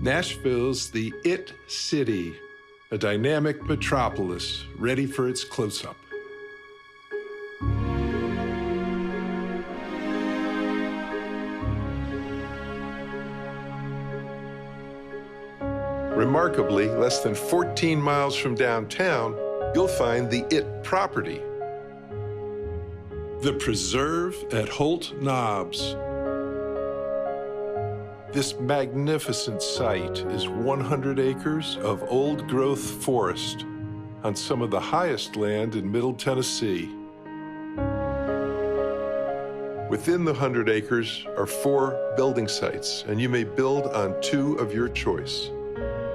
Nashville's the It City, a dynamic metropolis ready for its close-up. Remarkably, less than 14 miles from downtown, you'll find the It property, the Preserve at Holt Knobs. This magnificent site is 100 acres of old-growth forest on some of the highest land in Middle Tennessee. Within the 100 acres are 4 building sites, and you may build on 2 of your choice.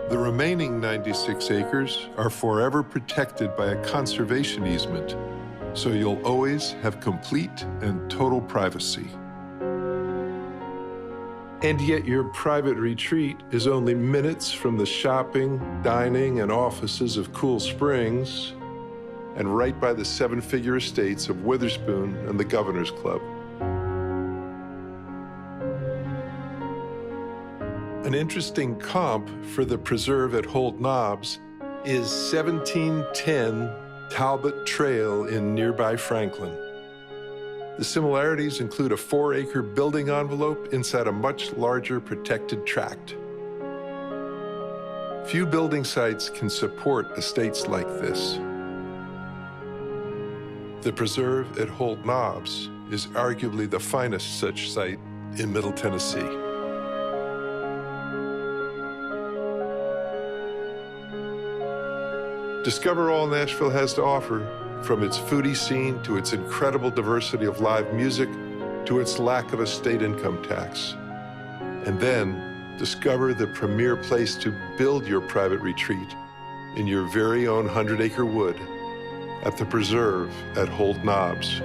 The remaining 96 acres are forever protected by a conservation easement, so you'll always have complete and total privacy. And yet your private retreat is only minutes from the shopping, dining, and offices of Cool Springs, and right by the 7-figure estates of Witherspoon and the Governor's Club. An interesting comp for the Preserve at Holt Knobs is 1710 Talbot Trail in nearby Franklin. The similarities include a 4-acre building envelope inside a much larger protected tract. Few building sites can support estates like this. The Preserve at Holt Knobs is arguably the finest such site in Middle Tennessee. Discover all Nashville has to offer, from its foodie scene to its incredible diversity of live music to its lack of a state income tax. And then discover the premier place to build your private retreat in your very own 100-acre wood at the Preserve at Holt Knobs.